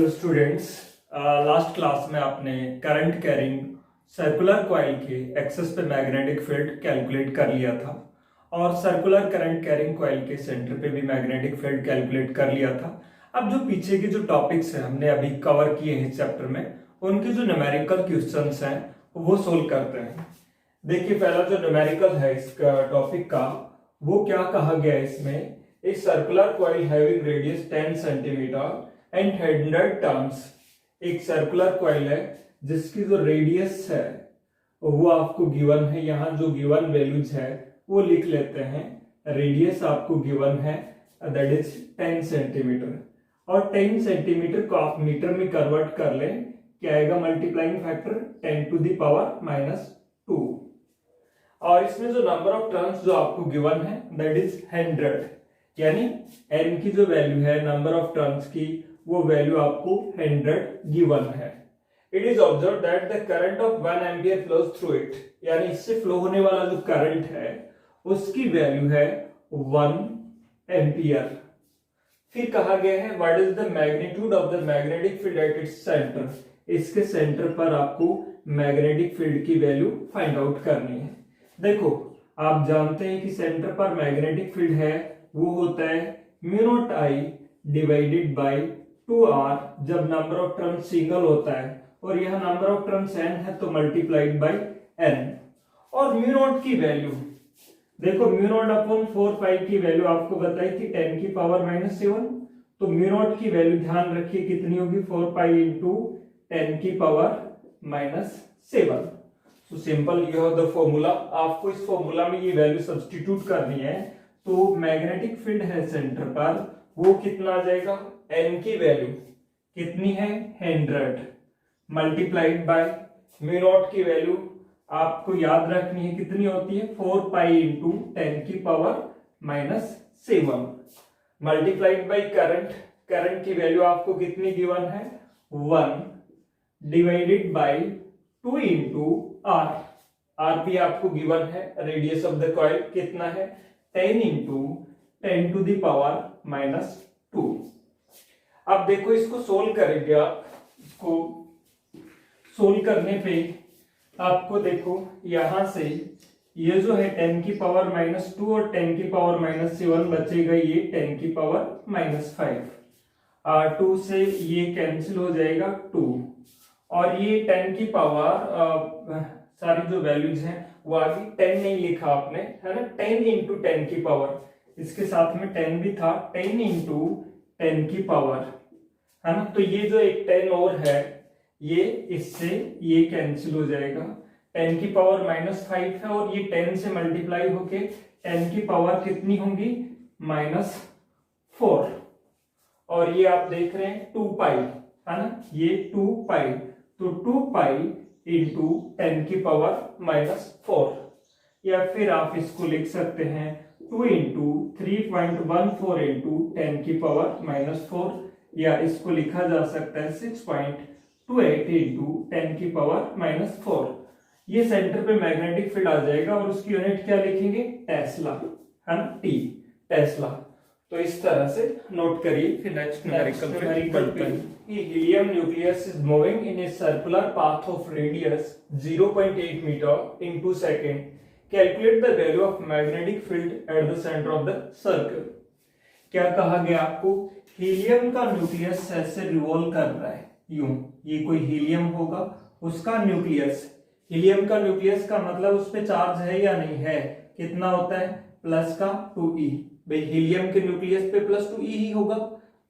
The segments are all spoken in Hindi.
हेलो स्टूडेंट्स, लास्ट क्लास में आपने करंट कैरिंग सर्कुलर कॉइल के एक्सेस पे मैग्नेटिक फील्ड कैलकुलेट कर लिया था और सर्कुलर करंट कैरिंग कॉइल के सेंटर पे भी मैग्नेटिक फील्ड कैलकुलेट कर लिया था। अब जो पीछे के जो टॉपिक्स हैं हमने अभी कवर किए हैं चैप्टर में, उनके जो न्यूमेरिकल क्वेश्चंस हैं वो सोल्व करते हैं। देखिए, पहला जो न्यूमेरिकल है इसका टॉपिक का, वो क्या कहा गया है इसमें, एक circular coil having radius 10 centimetre and 100 turns. एक सर्कुलर कॉइल है जिसकी जो रेडियस है वो आपको गिवन है। यहाँ जो गिवन वैल्यूज है वो लिख लेते हैं। रेडियस आपको गिवन है दैट इज 10 सेंटीमीटर, और 10 सेंटीमीटर को आप मीटर में कन्वर्ट कर लें, क्या आएगा multiplying factor 10 to the power -2। और इसमें जो नंबर ऑफ टर्न्स जो आपको गिवन है दैट इज 100, यानी n की जो वैल्यू है नंबर ऑफ टर्न्स की, वो वैल्यू आपको 100 गिवन है। It is observe that the current of 1 ampere flows through it, यानी इससे फ्लो होने वाला जो करंट है उसकी वैल्यू है 1 एम्पियर। फिर कहा गया है what is the magnitude of the magnetic field at its centre. इसके सेंटर पर आपको मैग्नेटिक फील्ड की वैल्यू फाइंड आउट करनी है। देखो, आप जानते हैं कि सेंटर पर मैग्नेटिक फील्ड है वो होता है mu naught I divided by 2r, जब नंबर ऑफ टर्म्स सिंगल होता है, और यह नंबर ऑफ टर्म्स n है तो मल्टीप्लाइड बाई n। और म्यू नॉट की वैल्यू देखो, म्यू नॉट अपॉन 4 की वैल्यू आपको बताई थी 10 की पावर -7, तो म्यू नॉट की वैल्यू ध्यान रखिए कितनी होगी, 4 इंटू 10 की पावर -7। तो simple you have the formula. आपको इस फॉर्मूला में ये वैल्यू सब्स्टिट्यूट करनी है, तो मैग्नेटिक फील्ड है सेंटर पर, वो कितना आ जाएगा, n की वैल्यू कितनी है 100 मल्टीप्लाइड बाय म्यू नॉट की वैल्यू आपको याद रखनी है कितनी होती है, 4 इंटू 10 की power -7 multiplied by current. Current की वैल्यू आपको कितनी गिवन है, 1 divided by 2 into r। r भी आपको गिवन है। रेडियस ऑफ द कॉइल कितना है, 10 इंटू 10 टू द पावर -2। अब देखो, इसको सोल्व करेंगे आप। इसको सोल्व करने पे आपको देखो यहां से ये जो है 10 की पावर -2 और 10 की पावर -7 बचेगा, ये 10 की पावर -5। 2 से ये कैंसिल हो जाएगा 2, और ये 10 की पावर सारी जो वैल्यूज हैं वो आगे 10 नहीं लिखा आपने, है ना, 10 इंटू 10 की पावर, इसके साथ में 10 भी था, 10 इंटू 10 की पावर, है ना। तो ये जो एक 10 और है, ये इससे ये कैंसिल हो जाएगा। 10 की पावर -5 है और ये 10 से मल्टीप्लाई होके 10 की पावर कितनी होंगी, -4, और ये आप देख रहे हैं 2 पाई, है ना, ये 2 पाई, तो 2 पाई इंटू 10 की पावर -4, या फिर आप इसको लिख सकते हैं 2 इंटू 3.14 इंटू 10 की पावर -4, या इसको लिखा जा सकता है 6.28 इंटू 10 की पावर -4। ये सेंटर पे मैग्नेटिक फील्ड आ जाएगा, और उसकी यूनिट क्या लिखेंगे, टेस्ला, है ना, T, टेस्ला। तो इस तरह से नोट करिए। फिर नेक्स्ट न्यूमेरिकल पे helium nucleus is moving in a circular path of radius 0.8 metre in 2 second. Calculate the value of magnetic field at the centre of the circle. क्या कहा गया आपको, हीलियम का न्यूक्लियस ऐसे रिवॉल्व कर रहा है यूं, ये कोई हीलियम होगा, उसका न्यूक्लियस, हीलियम का न्यूक्लियस का मतलब उस पे चार्ज है या नहीं है, कितना होता है, प्लस का 2e। भाई हीलियम के न्यूक्लियस पे +2e ही होगा,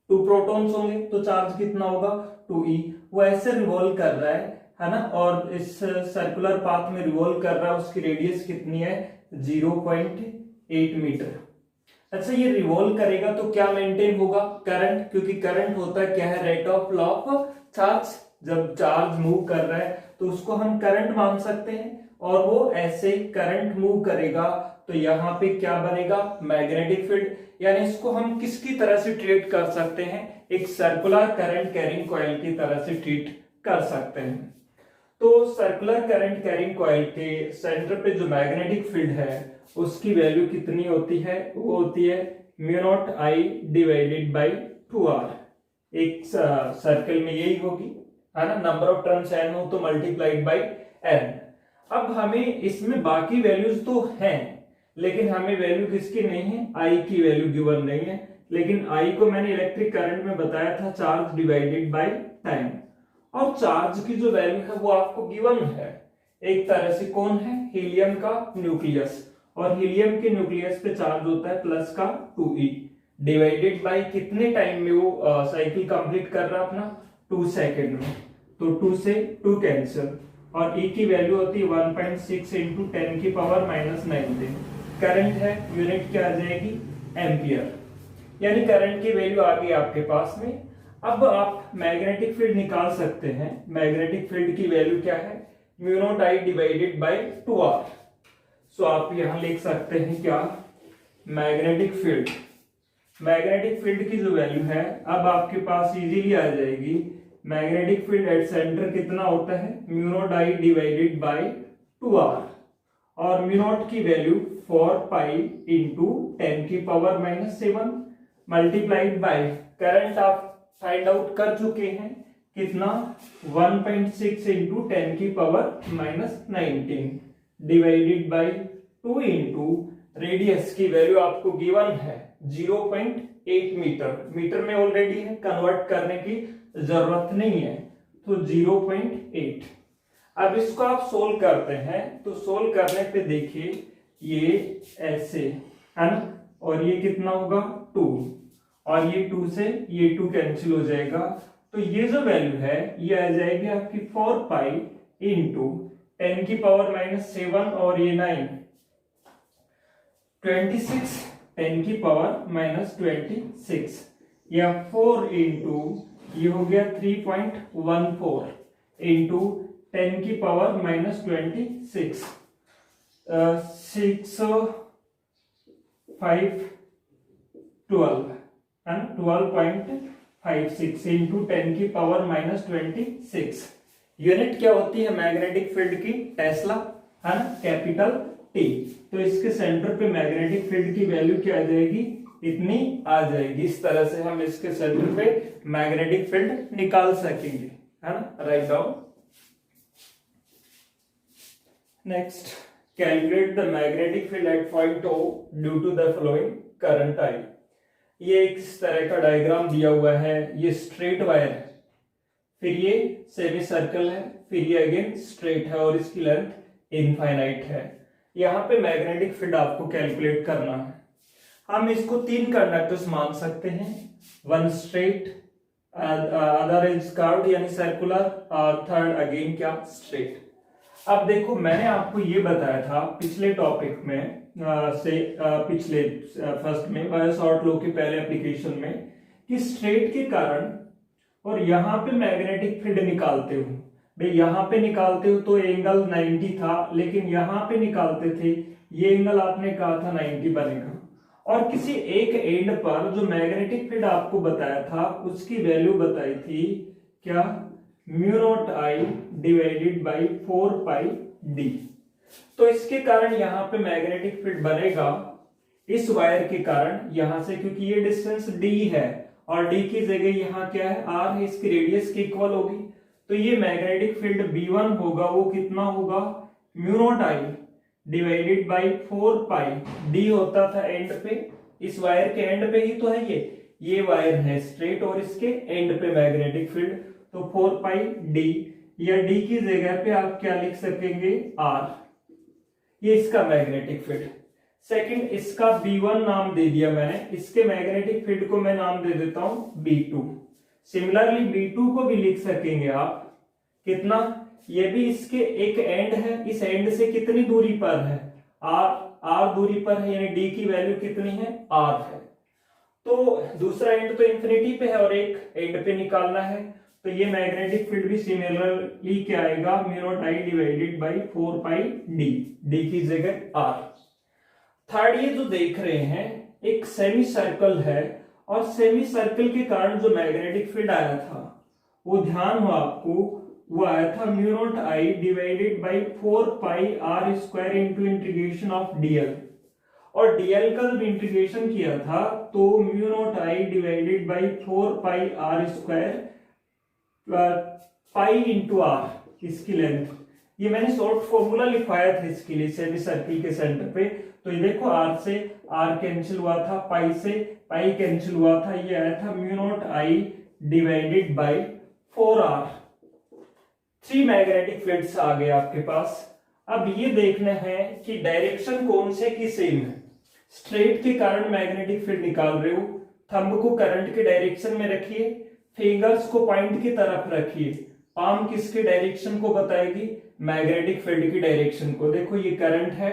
2 प्रोटॉन्स होंगे तो चार्ज कितना होगा, 2e। वो ऐसे रिवॉल्व कर रहा है ना, और इस सर्कुलर पाथ में रिवॉल्व कर रहा है, उसकी रेडियस कितनी है, 0.8 मीटर। अच्छा, ये रिवॉल्व करेगा तो क्या मेंटेन होगा, करंट, क्योंकि करंट होता है क्या है, rate of law of charge. जब चार्ज मूव कर रहा है तो उसको हम करंट मान सकते हैं, और वो ऐसे करंट मूव करेगा तो यहाँ पे क्या बनेगा, मैग्नेटिक फील्ड। यानी इसको हम किसकी तरह से ट्रीट कर सकते हैं, एक सर्कुलर करंट कैरिंग कॉइल की तरह से ट्रीट कर सकते हैं। तो सर्कुलर करंट कैरिंग कॉइल के सेंटर पे जो मैग्नेटिक फील्ड है उसकी वैल्यू कितनी होती है, वो होती है mu naught I divided by 2r। एक सर्कल में यही होगी, है ना। नंबर ऑफ टर्न्स n हो तो मल्टीप्लाइड बाई n। अब हमें इसमें बाकी वैल्यूज तो हैं, लेकिन हमें वैल्यू किसकी नहीं है, I की वैल्यू गिवन नहीं है। लेकिन I को मैंने इलेक्ट्रिक करंट में बताया था चार्ज डिवाइडेड बाय टाइम, और चार्ज की जो वैल्यू है वो आपको गिवन है एक तरह से। कौन है, हीलियम का न्यूक्लियस, और हीलियम के न्यूक्लियस पे चार्ज होता है प्लस का 2e, डिवाइडेड बाय कितने टाइम में वो साइकिल कंप्लीट कर रहा है अपना, 2 सेकेंड में। तो 2 से 2 कैंसिल, और E की वैल्यू होती है 1.6 इंटू 10 की पावर -19। करंट है, यूनिट क्या आ जाएगी, एम्पियर। यानी करंट की वैल्यू आ गई आपके पास में। अब आप मैग्नेटिक फील्ड निकाल सकते हैं। मैग्नेटिक फील्ड की वैल्यू क्या है, mu naught I divided by 2r। सो आप यहां लिख सकते हैं क्या, मैग्नेटिक फील्ड। मैग्नेटिक फील्ड की जो वैल्यू है अब आपके पास इजीली आ जाएगी। मैग्नेटिक फील्ड एट सेंटर कितना होता है, mu naught I divided by 2r, और म्यू नॉट की वैल्यू 4 पाई इंटू 10 की पावर -7 मल्टीप्लाइड बाय करंट आप फाइंड आउट कर चुके हैं कितना, 1.6 इंटू 10 की power -19 divided by 2 into radius की वैल्यू आपको गिवन है 0.8 मीटर। मीटर में ऑलरेडी है, कन्वर्ट करने की जरूरत नहीं है, तो 0.8। अब इसको आप सोल्व करते हैं, तो सोल्व करने पे देखिए ये ऐसे है ना, और ये कितना होगा 2, और ये 2 से ये 2 कैंसिल हो जाएगा। तो ये जो वैल्यू है ये आ जाएगी आपकी 4 पाई इंटू 10 की पावर -7, और ये 9 26 10 की पावर -26, या 4 इंटू ये हो गया 3.14 इंटू 10 की पावर -26, 6 5 12 है ना, 12.56 इंटू 10 की पावर -26। यूनिट क्या होती है मैग्नेटिक फील्ड की, टेस्ला, है ना, कैपिटल T। तो इसके सेंटर पे मैग्नेटिक फील्ड की वैल्यू क्या आ जाएगी, इतनी आ जाएगी। इस तरह से हम इसके सेंटर पे मैग्नेटिक फील्ड निकाल सकेंगे, है ना। Write down. Next, calculate the magnetic field at point O due to the flowing current I। ये इस तरह का डायग्राम दिया हुआ है, ये स्ट्रेट वायर है, फिर ये सेमी सर्कल है, फिर ये अगेन स्ट्रेट है, और इसकी लेंथ इनफाइनाइट है। यहाँ पे मैग्नेटिक फील्ड आपको कैलकुलेट करना है। हम इसको 3 कंडक्टर्स मान सकते हैं, 1 स्ट्रेट, अदर इज कर्व्ड यानी सर्कुलर, और थर्ड अगेन क्या, स्ट्रेट। अब देखो मैंने आपको ये बताया था पिछले टॉपिक में पिछले फर्स्ट में बायो-सॉर्ट लॉ के पहले एप्लीकेशन में, कि स्ट्रेट के कारण और यहाँ पे मैग्नेटिक फील्ड निकालते हो भाई, यहाँ पे निकालते हो तो एंगल 90 था, लेकिन यहाँ पे निकालते थे ये एंगल आपने कहा था 90 बनेगा। और किसी एक एंड पर जो मैग्नेटिक फील्ड आपको बताया था उसकी वैल्यू बताई थी क्या, mu naught I divided by 4 pi d। तो इसके कारण यहाँ पे मैग्नेटिक फील्ड बनेगा इस वायर के कारण, यहां से, क्योंकि ये डिस्टेंस d है और d की जगह यहाँ क्या है, r है, इसकी रेडियस की इक्वल होगी। तो ये मैग्नेटिक फील्ड B1 होगा, वो कितना होगा, mu naught I divided by 4 pi d होता था एंड पे, इस वायर के एंड पे ही तो है ये वायर है स्ट्रेट, और इसके एंड पे मैग्नेटिक फील्ड, तो 4 पाई d, या d की जगह पे आप क्या लिख सकेंगे, r। ये इसका मैग्नेटिक फील्ड। सेकंड, इसका B1 नाम दे दिया मैंने, इसके मैग्नेटिक फील्ड को मैं नाम दे देता हूं B2। सिमिलरली B2 को भी लिख सकेंगे आप कितना, ये भी इसके एक एंड है, इस एंड से कितनी दूरी पर है, r दूरी पर है, यानी d की वैल्यू कितनी है, r है। तो दूसरा एंड तो इंफिनिटी पे है और एक एंड पे निकालना है, तो ये मैग्नेटिक फील्ड भी सिमिलरली क्या आएगा, mu naught I divided by 4 pi d की जगह r। थर्ड, ये जो देख रहे हैं एक सेमी सर्कल है, और सेमी सर्कल के कारण जो मैग्नेटिक फील्ड आया था वो ध्यान हो आपको, वो आया था mu naught I divided by 4 pi r square into integration of dl। और डीएल का जब इंटीग्रेशन किया था तो mu naught I divided by 4 pi R square pi into R इसकी लेंथ, ये मैंने शॉर्ट फॉर्मूला लिखवाया था इसके लिए सेमी सर्किल के सेंटर पे। तो ये देखो आर से आर कैंसिल हुआ था, पाई से पाई कैंसिल हुआ था, ये आया था mu naught I divided by 4r। 3 magnetic fields आ गए आपके पास। अब ये देखना है कि डायरेक्शन कौन से की सेम है। स्ट्रेट के कारण मैग्नेटिक फील्ड निकाल रहे हो, थंब को करंट के डायरेक्शन में रखिए, फिंगर्स को पॉइंट की तरफ रखिए। पाम किसके डायरेक्शन को बताएगी? मैग्नेटिक फील्ड की डायरेक्शन को। देखो ये करंट है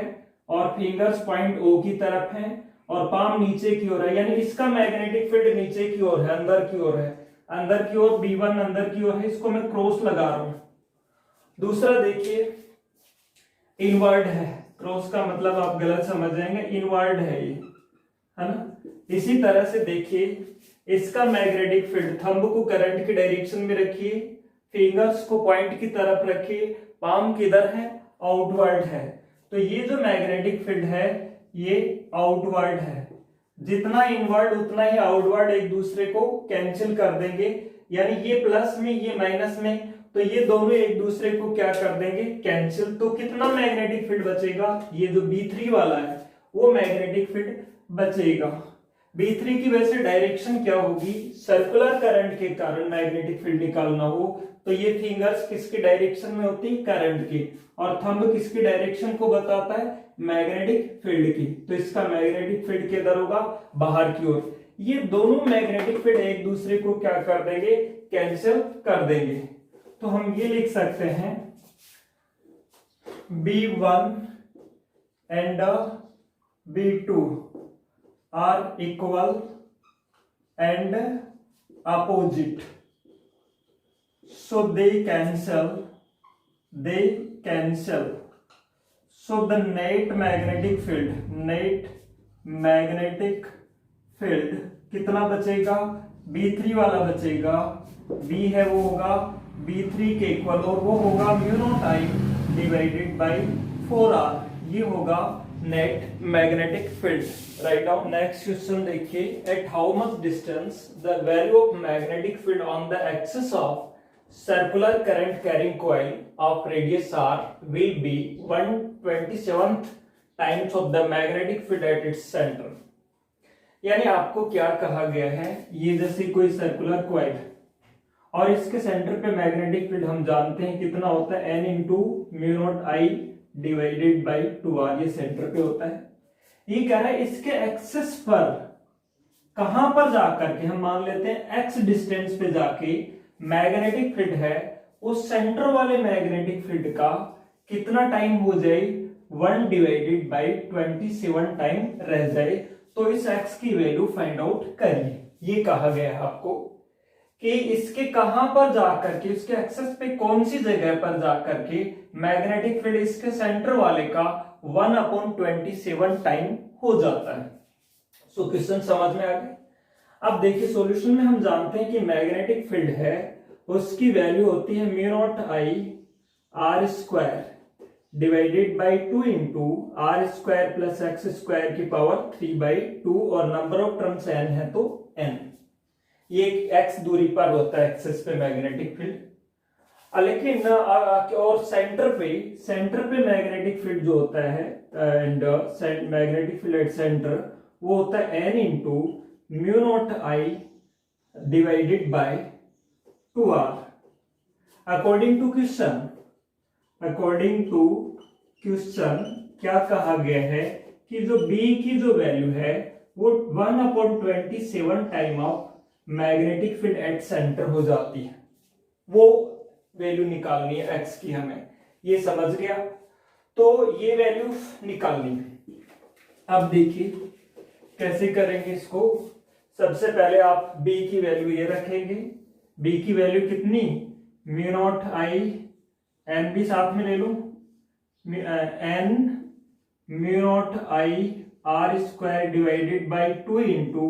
और फिंगर्स पॉइंट ओ की तरफ है और पाम नीचे की ओर है, यानी इसका मैग्नेटिक फील्ड नीचे की ओर है, अंदर की ओर है, अंदर की ओर B1 अंदर की ओर है, इसको मैं क्रॉस लगा रहा हूं। दूसरा देखिए इनवर्ड है, क्रॉस का मतलब आप गलत समझ जाएंगे, इनवर्ड है ये, है ना। इसी तरह से देखिए इसका मैग्नेटिक फील्ड, थंब को करंट की डायरेक्शन में रखिए, फिंगर्स को पॉइंट की तरफ रखिए, पाम किधर है? आउटवर्ड है। तो ये जो मैग्नेटिक फील्ड है ये आउटवर्ड है। जितना इनवर्ड उतना ही आउटवर्ड एक दूसरे को कैंसिल कर देंगे, यानी ये प्लस में ये माइनस में, तो ये दोनों एक दूसरे को क्या कर देंगे? कैंसिल। तो कितना मैग्नेटिक फील्ड बचेगा? ये जो B3 वाला है वो मैग्नेटिक फील्ड बचेगा। B3 की वजह से डायरेक्शन क्या होगी? सर्कुलर करंट के कारण मैग्नेटिक फील्ड निकालना हो तो ये फिंगर्स किसके डायरेक्शन में होती? करंट की, और थंब किसकी डायरेक्शन को बताता है? मैग्नेटिक फील्ड की। तो इसका मैग्नेटिक फील्ड किधर होगा? बाहर की ओर। ये दोनों मैग्नेटिक फील्ड एक दूसरे को क्या कर देंगे? कैंसिल कर देंगे। तो हम ये लिख सकते हैं B1 and B2 are equal and opposite, so they cancel, so the net magnetic field कितना बचेगा? B3 वाला बचेगा, B है वो होगा B3 के इक्वल, और वो होगा mu naught I divided by 4r, ये होगा net magnetic field. Right down. Next question देखिए, at how much distance the value of magnetic field on the axis of circular current carrying coil of radius r will be 1/27 times of the magnetic field at its centre. यानी आपको क्या कहा गया है, ये जैसे कोई सर्कुलर कॉइल और इसके सेंटर पे मैग्नेटिक फील्ड हम जानते हैं कितना होता है, n into mu naught I divided by 2r, ये सेंटर पे होता है। ये कह रहा है इसके एक्सिस पर कहां पर जाकर के, हम मान लेते हैं x डिस्टेंस पे जाके मैग्नेटिक फील्ड है, उस सेंटर वाले मैग्नेटिक फील्ड का कितना टाइम हो जाए? 1 डिवाइडेड बाई 27 टाइम रह जाए। तो इस x की वैल्यू फाइंड आउट करिए। ये कहा गया है आपको कि इसके कहां पर जाकर के, इसके एक्सेस पे कौन सी जगह पर जाकर के मैग्नेटिक फील्ड इसके सेंटर वाले का 1/27 टाइम हो जाता है। सो क्वेश्चन समझ में आ गया। अब देखिए सॉल्यूशन में हम जानते हैं कि मैग्नेटिक फील्ड है उसकी वैल्यू होती है mu naught I R square divided by 2 into R square plus x square की पावर 3/2, और नंबर ऑफ टर्म्स n है तो n। ये x दूरी पर होता है एक्सिस पे मैग्नेटिक फील्ड। लेकिन और सेंटर पे मैग्नेटिक फील्ड जो होता है and magnetic field at centre वो होता है n into mu naught I divided by 2r। According to question क्या कहा गया है कि जो b की जो वैल्यू है वो 1/27 time of magnetic field at centre हो जाती है, वो वैल्यू निकालनी है x की हमें। ये समझ गया, तो ये वैल्यू निकालनी है। अब देखिए कैसे करेंगे इसको। सबसे पहले आप b की वैल्यू ये रखेंगे, b की वैल्यू कितनी? म्यू नॉट आई, n भी साथ में ले लो, n mu naught I R square divided by 2 into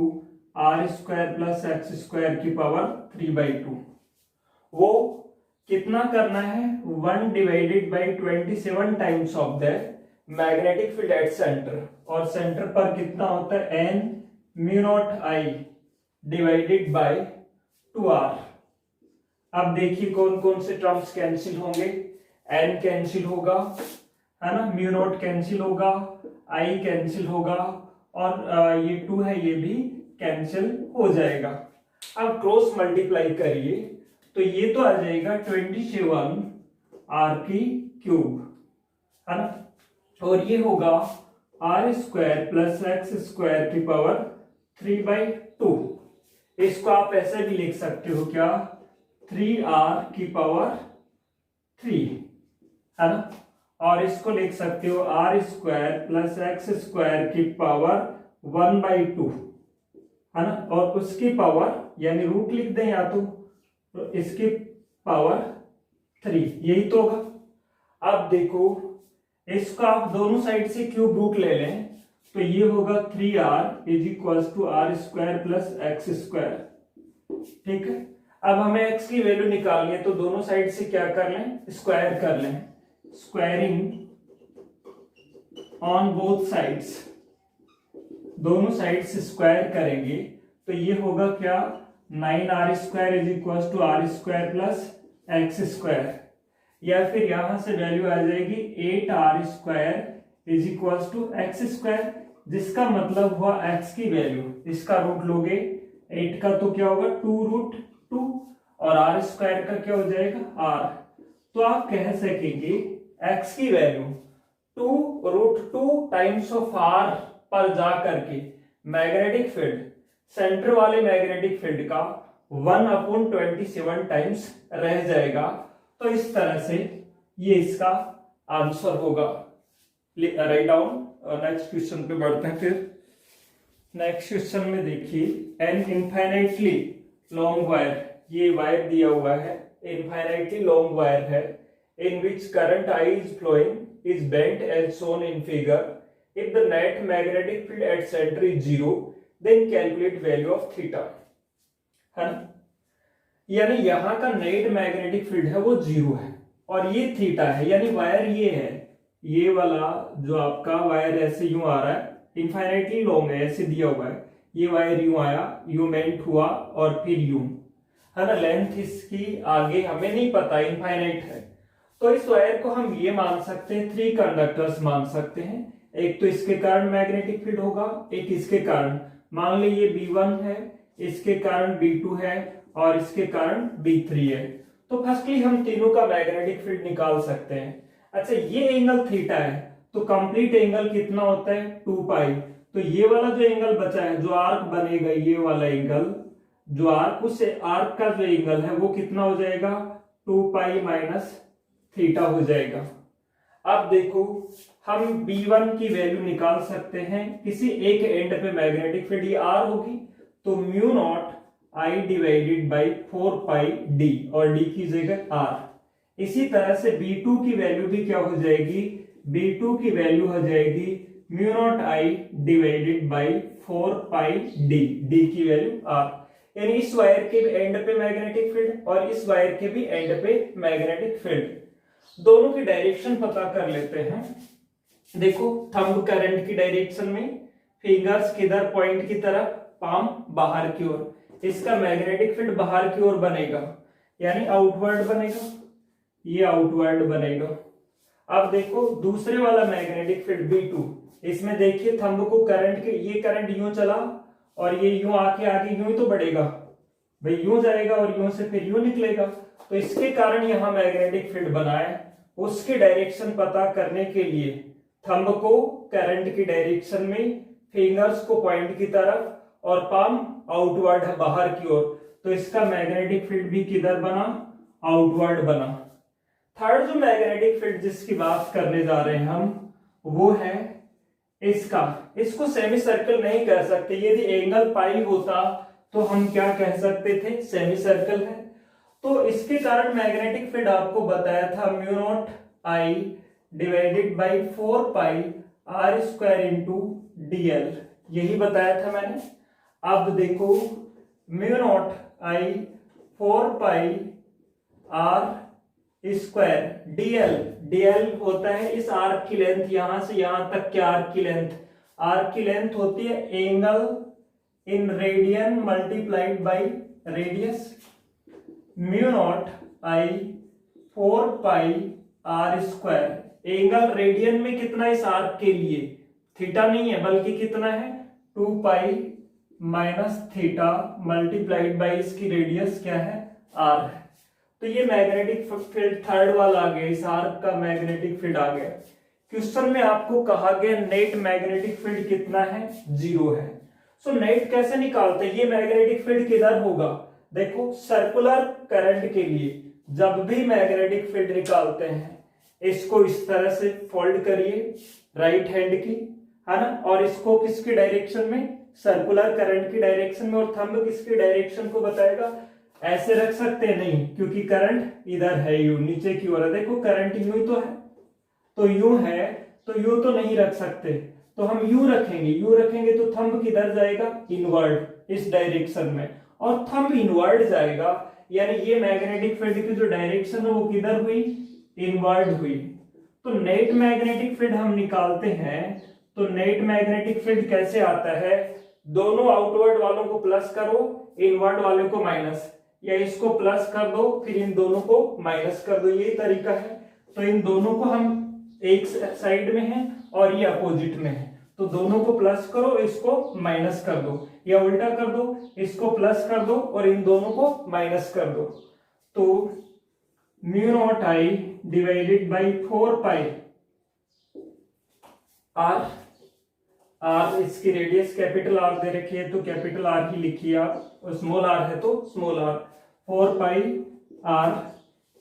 R square plus x square की पावर 3/2। वो कितना करना है? 1 divided by 27 times of the magnetic field at centre, और सेंटर पर कितना होता है n mu naught I divided by 2r। अब देखिए कौन कौन से टर्म्स कैंसिल होंगे, n कैंसिल होगा, है ना, म्यू नॉट कैंसिल होगा, I कैंसिल होगा, और ये 2 है ये भी कैंसिल हो जाएगा। अब क्रॉस मल्टीप्लाई करिए तो ये तो आ जाएगा 27 r की क्यूब, है ना, और ये होगा r square plus x square की पावर 3/2। इसको आप ऐसे भी लिख सकते हो क्या, 3r की पावर 3, है ना, और इसको लिख सकते हो r square plus x square की पावर 1/2, है ना, और उसकी पावर यानी रूट लिख दें या तो इसकी पावर 3, यही तो होगा। अब देखो इसका आप दोनों साइड से क्यूब रूट ले लें तो ये होगा 3r is equal to r square plus x square. ठीक है, अब हमें x की वैल्यू निकालनी है तो दोनों साइड से क्या कर लें, स्क्वायर कर लें, स्क्वायरिंग ऑन बोथ साइड्स, दोनों साइड से स्क्वायर करेंगे तो ये होगा क्या, 9r square is equal to r square plus x square, या फिर यहां से वैल्यू आ जाएगी 8r square is equal to x square, जिसका मतलब हुआ x की वैल्यू, इसका रूट लोगे 8 का तो क्या होगा 2√2 और r स्क्वायर का क्या हो जाएगा r, तो आप कह सकेंगे x की वैल्यू 2√2 टाइम्स ऑफ r पर जा करके मैग्नेटिक फील्ड, सेंटर वाले मैग्नेटिक फील्ड का 1/27 टाइम्स रह जाएगा। तो इस तरह से ये इसका आंसर होगा। Right down. नेक्स्ट क्वेश्चन पे बढ़ते हैं। फिर नेक्स्ट क्वेश्चन में देखिए, एन इनफाइनाइटली लॉन्ग वायर, ये वायर दिया हुआ है, इनफाइनाइटली लॉन्ग वायर है, in which current I is flowing is bent as shown in figure, if the net magnetic field at centre is 0 then calculate value of theta, है ना, यानी यहां का नेट मैग्नेटिक फील्ड है वो 0 है और ये थीटा है, यानी वायर ये है, ये वाला जो आपका वायर ऐसे यूं आ रहा है, इनफाइनाइटली लॉन्ग है, ऐसे दिया हुआ है, ये वायर यूं आया, यूं बेंट हुआ और फिर यूं, है ना, लेंथ इसकी आगे हमें नहीं पता, इनफाइनाइट है, तो इस वायर को हम ये मान सकते हैं 3 कंडक्टर्स मान सकते हैं, एक तो इसके कारण मैग्नेटिक फील्ड होगा, एक इसके कारण, मान ली ये B1 है, इसके कारण B2 है और इसके कारण B3 है, तो फर्स्टली हम तीनों का मैग्नेटिक फील्ड निकाल सकते हैं। अच्छा, ये एंगल थीटा है तो कंप्लीट एंगल कितना होता है 2 पाई, तो ये वाला जो एंगल बचा है, जो आर्क बनेगा, ये वाला एंगल जो आर्क, उस आर्क का जो एंगल है वो कितना हो जाएगा 2 पाई माइनस थीटा हो जाएगा। अब देखो हम B1 की वैल्यू निकाल सकते हैं, किसी एक एंड पे मैग्नेटिक फील्ड ये R होगी तो mu naught I divided by 4 pi D, और D की जगह R। इसी तरह से B2 की वैल्यू भी क्या हो जाएगी, B2 की वैल्यू हो जाएगी mu naught I divided by 4 pi D, D की वैल्यू R, यानी इस वायर के भी एंड पे मैग्नेटिक फील्ड और इस वायर के भी एंड पे मैग्नेटिक फील्ड, दोनों की डायरेक्शन पता कर लेते हैं। देखो थंब करंट की डायरेक्शन में, फिंगर्स किधर पॉइंट की तरफ, पाम बाहर की ओर, इसका मैग्नेटिक फील्ड बाहर की ओर बनेगा यानी आउटवर्ड बनेगा, ये आउटवर्ड बनेगा। अब देखो दूसरे वाला मैग्नेटिक फील्ड B2, इसमें देखिए थंब को करंट के, ये करंट यूं चला और ये यूं आके आगे यूं ही तो बढ़ेगा भाई, यूं जाएगा और यूं से फिर यूं निकलेगा, तो इसके कारण यहां मैग्नेटिक फील्ड बना है। उसकी डायरेक्शन पता करने के लिए थंब को करंट की डायरेक्शन में, फिंगर्स को पॉइंट की तरफ और पाम आउटवर्ड है बाहर की ओर, तो इसका मैग्नेटिक फील्ड भी किधर बना, आउटवर्ड बना। थर्ड जो मैग्नेटिक फील्ड जिसकी बात करने जा रहे हैं हम, वो है इसका, इसको सेमी सर्कल नहीं कह सकते, यदि एंगल पाई होता तो हम क्या कह सकते थे, सेमी सर्कल है। तो इसके कारण मैग्नेटिक फील्ड आपको बताया था mu naught I divided by 4 pi R square into DL, यही बताया था मैंने। अब देखो mu naught I 4 pi R square DL, dl होता है इस आर्क की लेंथ, यहां से यहां तक के आर्क की लेंथ, आर्क की लेंथ होती है angle in radian multiplied by radius, mu naught I 4 pi R square. Angle radian में कितना इस आर्क के लिए, थीटा नहीं है बल्कि कितना है 2 pi minus theta multiplied by इसकी रेडियस क्या है आर है। तो ये मैग्नेटिक फील्ड थर्ड वाला आ गया, इस आर्क का मैग्नेटिक फील्ड आ गया। क्वेश्चन में आपको कहा गया नेट मैग्नेटिक फील्ड कितना है, 0 है। सो नेट कैसे निकालते हैं, ये मैग्नेटिक फील्ड किधर होगा, देखो सर्कुलर करंट के लिए जब भी मैग्नेटिक फील्ड निकालते हैं इसको इस तरह से फोल्ड करिए राइट हैंड की, है ना, और इसको किसकी डायरेक्शन में, सर्कुलर करंट की डायरेक्शन में, और थंब किसकी डायरेक्शन को बताएगा, ऐसे रख सकते नहीं क्योंकि करंट इधर है यू नीचे की ओर है, देखो करंट यूं ही तो है, तो यूं है तो यूं तो नहीं रख सकते, तो हम यूं रखेंगे, यूं रखेंगे तो थंब किधर जाएगा, इनवर्ड इस डायरेक्शन में, और थंब इनवर्ड जाएगा, यानी ये मैग्नेटिक फील्ड की जो डायरेक्शन है वो किधर हुई, इनवर्ड हुई। तो नेट मैग्नेटिक फील्ड हम निकालते हैं, तो नेट मैग्नेटिक फील्ड कैसे आता है, दोनों आउटवर्ड वालों को प्लस करो, इनवर्ड वाले को माइनस, या इसको प्लस कर दो फिर इन दोनों को माइनस कर दो, ये तरीका है। तो इन दोनों को हम एक साइड में है और ये अपोजिट में है, तो दोनों को प्लस करो इसको माइनस कर दो, या उल्टा कर दो, इसको प्लस कर दो और इन दोनों को माइनस कर दो। तो mu naught I divided by 4 pi R, R इसकी रेडियस कैपिटल आर दे रखी है तो कैपिटल आर ही लिखिए आप, और स्मॉल आर है तो small R, 4 pi R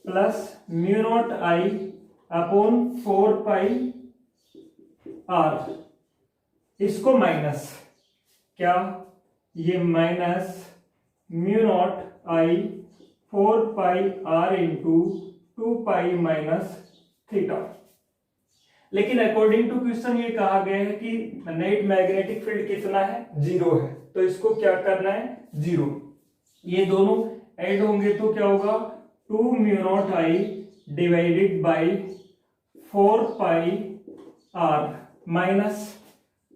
plus mu naught I upon 4 pi R, इसको माइनस, क्या ये minus mu naught I 4 pi R into 2 pi minus theta. लेकिन अकॉर्डिंग टू क्वेश्चन ये कहा गया है कि नेट मैग्नेटिक फील्ड कितना है, 0 है, तो इसको क्या करना है 0, ये दोनों ऐड होंगे तो क्या होगा 2 mu naught I divided by 4 pi R minus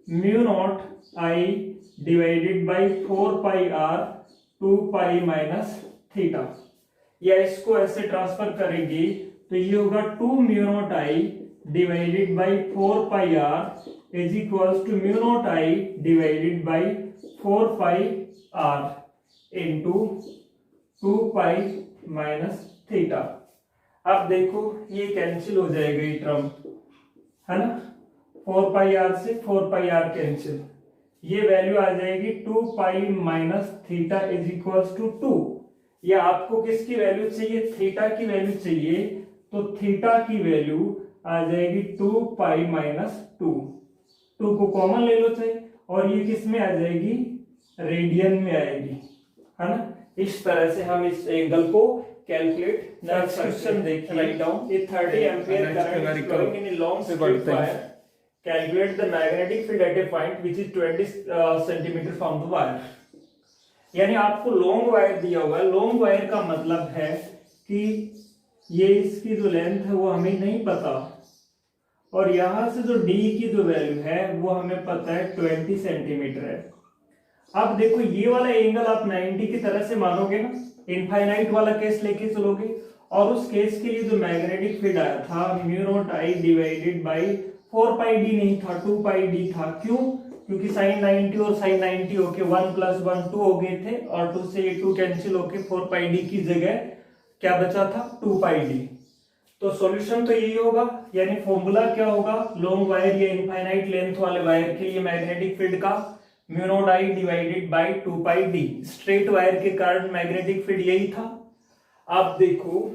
mu naught I divided by 4 pi R 2 pi minus theta, या इसको ऐसे ट्रांसफर करेंगे तो ये होगा 2 mu naught I divided by 4 pi R is equals to mu naught I divided by 4 pi R into 2 pi minus theta. अब देखो ये कैंसिल हो जाएगा ये टर्म, है ना, 4 पाई आर से 4 पाई आर कैंसिल, ये वैल्यू आ जाएगी 2 pi minus theta is equals to 2, या आपको किसकी वैल्यू चाहिए, थीटा की वैल्यू चाहिए, तो थीटा की वैल्यू आ जाएगी 2 पाई माइनस 2, 2 को कॉमन ले लो चाहे, और ये किस में आ जाएगी, रेडियन में आएगी, है ना। इस तरह से हम इस एंगल को कैलकुलेट कर सकते हैं। देखिए राइट डाउन, ये 30 ampere current is flowing in a long straight wire, calculate the magnetic field at a point which is 20 centimetre from the wire. यानी आपको लॉन्ग वायर दिया हुआ है, लॉन्ग वायर का मतलब है कि ये इसकी जो लेंथ है वो हमें नहीं पता, और यहां से जो डी की जो वैल्यू है वो हमें पता है 20 सेंटीमीटर है। अब देखो ये वाला एंगल आप 90 की तरह से मानोगे ना, इनफाइनाइट वाला केस लेके चलोगे, और उस केस के लिए जो मैग्नेटिक फील्ड आया था mu naught I divided by 4 pi D नहीं था, 2 पाई डी था, क्यों, क्योंकि साइन 90 और साइन 90 होके 1 + 1 2 हो गए थे, और 2 से ये 2 कैंसिल होके 4 पाई डी की जगह क्या बचा था 2 पाई डी। तो सॉल्यूशन तो यही होगा, यानी फॉर्मूला क्या होगा, लॉन्ग वायर या इनफाइनाइट लेंथ वाले वायर के लिए मैग्नेटिक फील्ड का mu naught I divided by 2 pi D. Straight wire के कारण मैग्नेटिक फील्ड यही था। आप देखो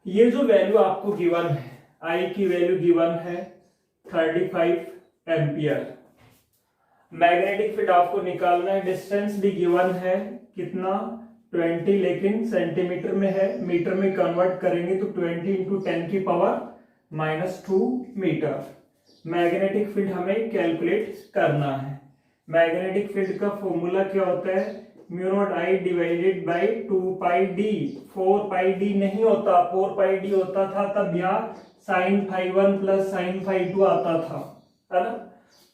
ये जो वैल्यू आपको गिवन है, आई की वैल्यू गिवन है 35 एम्पियर, मैग्नेटिक फील्ड आपको निकालना है, डिस्टेंस भी गिवन है कितना 20, लेकिन सेंटीमीटर में है, मीटर में कन्वर्ट करेंगे तो 20 इंटू 10 की पावर -2 मीटर। मैग्नेटिक फील्ड हमें कैलकुलेट करना है। मैग्नेटिक फील्ड का फॉर्मूला क्या होता है, mu naught I divided by 2 pi D. 4 pi D नहीं होता, 4 पाई डी होता था तब यहाँ sine phi 1 plus sine phi 2 आता था, है ना।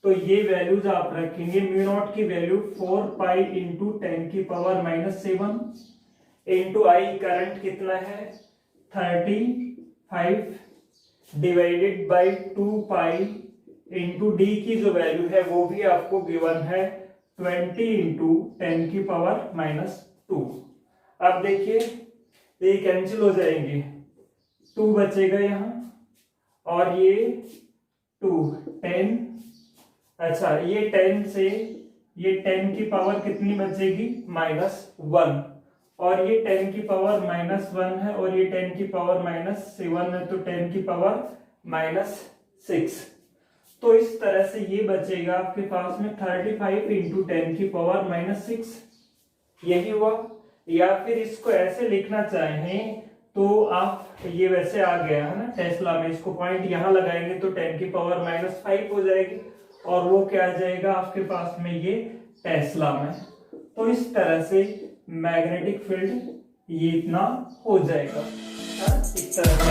तो ये वैल्यूज आप रखेंगे। म्यू नॉट की वैल्यू 4 पाई इंटू 10 की पावर -7 इंटू आई करंट कितना है 35 divided by 2 pi into D की जो वैल्यू है वो भी आपको गिवन है 20 इंटू 10 की पावर -2। अब देखिए ये कैंसिल हो जाएंगे, 2 बचेगा यहाँ और ये 2 10। अच्छा ये 10 से ये 10 की पावर कितनी बचेगी -1 और ये 10 की पावर -1 है और ये 10 की पावर -7 है तो 10 की पावर -6। तो इस तरह से ये बचेगा आपके पास में 35 इंटू 10 की पावर -6, यही हुआ। या फिर इसको ऐसे लिखना चाहें तो आप, ये वैसे आ गया है ना टेस्ला में, इसको पॉइंट यहाँ लगाएंगे तो 10 की पावर -5 हो जाएगी और वो क्या आ जाएगा आपके पास में ये टेस्ला में। तो इस तरह से मैग्नेटिक फील्ड ये इतना हो जाएगा, इस तरह से